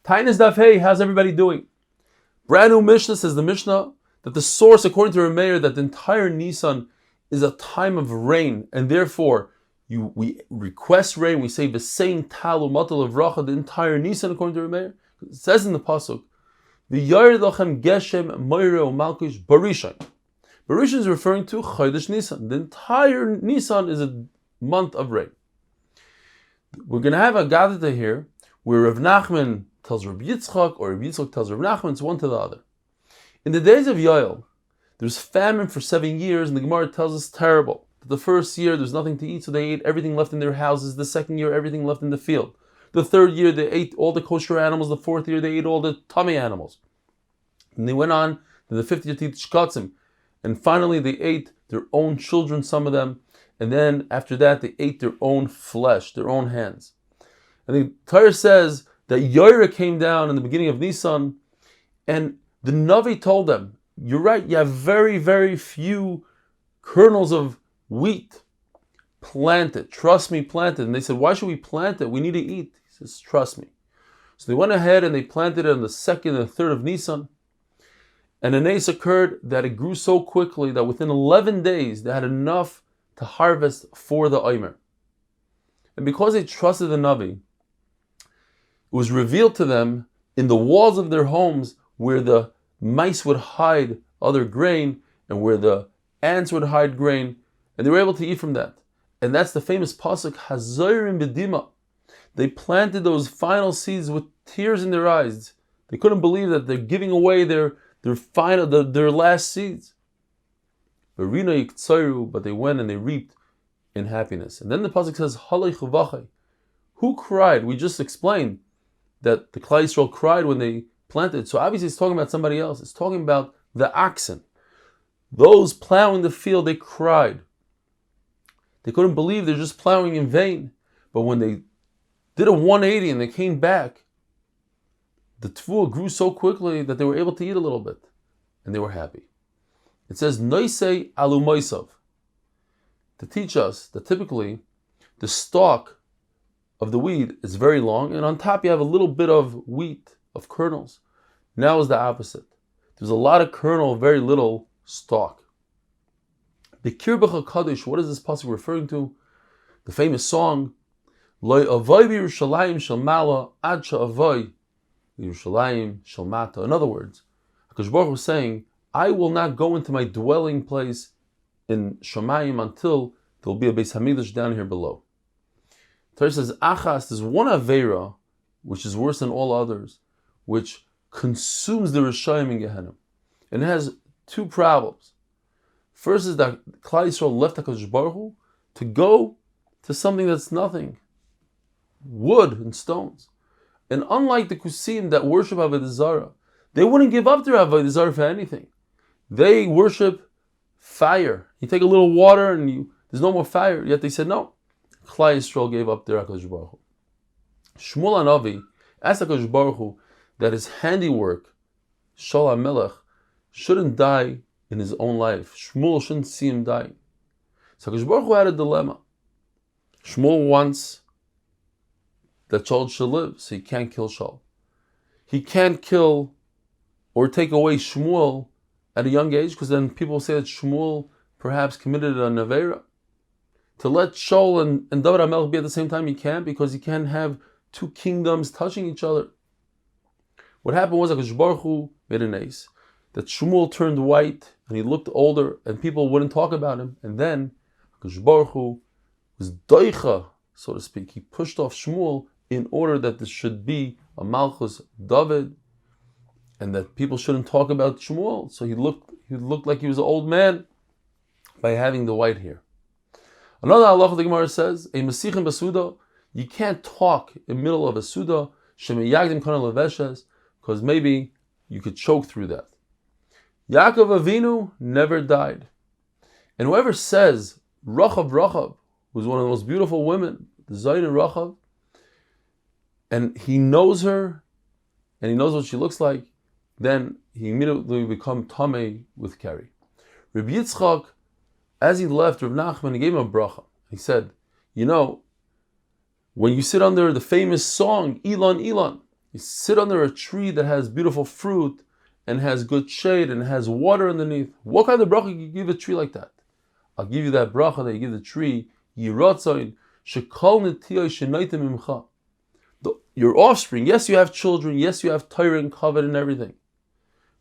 Taanis Daf, hey, how's everybody doing? Brand new Mishnah, says the Mishnah, that the source, according to Rameir, that the entire Nisan is a time of rain, and therefore we request rain, we say V'sein talu matal of racha, the entire Nisan, according to Rameir. It says in the Pasuk, V'yared lachem geshem moire u'malkush barishan. Barishan is referring to Chodesh Nisan. The entire Nisan is a month of rain. We're going to have a Gadata here, where Rav Nachman tells Rav Yitzchak, or Rav Yitzchak tells Rav Nachman, it's one to the other. In the days of Yahel, there's famine for 7 years, and the Gemara tells us terrible. The first year, there's nothing to eat, so they ate everything left in their houses. The second year, everything left in the field. The third year, they ate all the kosher animals. The fourth year, they ate all the tummy animals. And they went on to the fifth year to eat shkatzim. And finally, they ate their own children, some of them. And then, after that, they ate their own flesh, their own hands. And the Torah says that Yoira came down in the beginning of Nisan, and the Navi told them, you're right, you have very, very few kernels of wheat. Plant it. Trust me, plant it. And they said, why should we plant it? We need to eat. He says, trust me. So they went ahead and they planted it on the 2nd and 3rd of Nisan. And an ace occurred that it grew so quickly that within 11 days they had enough to harvest for the Omer. And because they trusted the Navi, it was revealed to them in the walls of their homes where the mice would hide other grain and where the ants would hide grain, and they were able to eat from that. And that's the famous pasuk, Hazorim B'dima. They planted those final seeds with tears in their eyes. They couldn't believe that they're giving away their last seeds. But they went and they reaped in happiness. And then the pasuk says, Halei chuvachai. Who cried? We just explained that the Klal Yisrael cried when they planted. So obviously it's talking about somebody else. It's talking about the oxen. Those plowing the field, they cried. They couldn't believe they're just plowing in vain. But when they did a 180 and they came back, the tevuah grew so quickly that they were able to eat a little bit. And they were happy. It says, Noisei alu moisav, to teach us that typically the stalk of the weed is very long, and on top you have a little bit of wheat, of kernels. Now is the opposite. There's a lot of kernel, very little stalk. B'kirbecha kadosh, what is this pasuk referring to? The famous song, Lo avoy b'Yerushalayim shel mala ad she'avoy b'Yerushalayim shel mata. In other words, HaKadosh Baruch Hu is saying, I will not go into my dwelling place in Shamayim until there will be a Beis Hamikdash down here below. Torah says, Achas, there's one Aveira, which is worse than all others, which consumes the Rishayim in Gehenna. And it has two problems. First is that Klal Yisrael left HaKadosh Baruch Hu to go to something that's nothing. Wood and stones. And unlike the Kusim that worship Avodah Zarah, they wouldn't give up their Avodah Zarah for anything. They worship fire. You take a little water and there's no more fire. Yet they said no. Klal Yisrael gave up their HaKadosh Baruch Hu. Shmuel HaNavi asked HaKadosh Baruch Hu that his handiwork, Shol HaMelech, shouldn't die in his own life. Shmuel shouldn't see him die. So HaKadosh Baruch Hu had a dilemma. Shmuel wants that Shaul should live, so he can't kill Shaul. He can't kill or take away Shmuel at a young age, because then people say that Shmuel perhaps committed a nevera. To let Shaul and David HaMelech be at the same time, he can't, because he can't have two kingdoms touching each other. What happened was HaKadosh Baruch Hu made an ace, that Shmuel turned white and he looked older and people wouldn't talk about him. And then HaKadosh Baruch Hu was doicha, so to speak. He pushed off Shmuel in order that there should be a Malchus David, and that people shouldn't talk about Shmuel. So he looked like he was an old man by having the white hair. Another halacha the Gemara says, a Masichin basuda, you can't talk in the middle of a suda, shemiyagdim kana leveshes, because maybe you could choke through that. Yaakov Avinu never died. And whoever says Rachav, who's one of the most beautiful women, the Zayin Rachav, and he knows her, and he knows what she looks like, then he immediately become tamei with Keri. Rabbi Yitzchak, as he left Rav Nachman, he gave him a bracha. He said, you know, when you sit under the famous song, Elon, Elon, You sit under a tree that has beautiful fruit and has good shade and has water underneath. What kind of bracha can you give a tree like that? I'll give you that bracha that you give the tree. Yiratzayin shekol netiyah shenaitem imcha. Your offspring, yes, you have children, yes, you have Torah and covet and everything,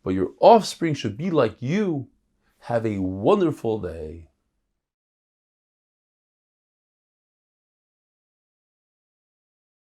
but your offspring should be like you. Have a wonderful day.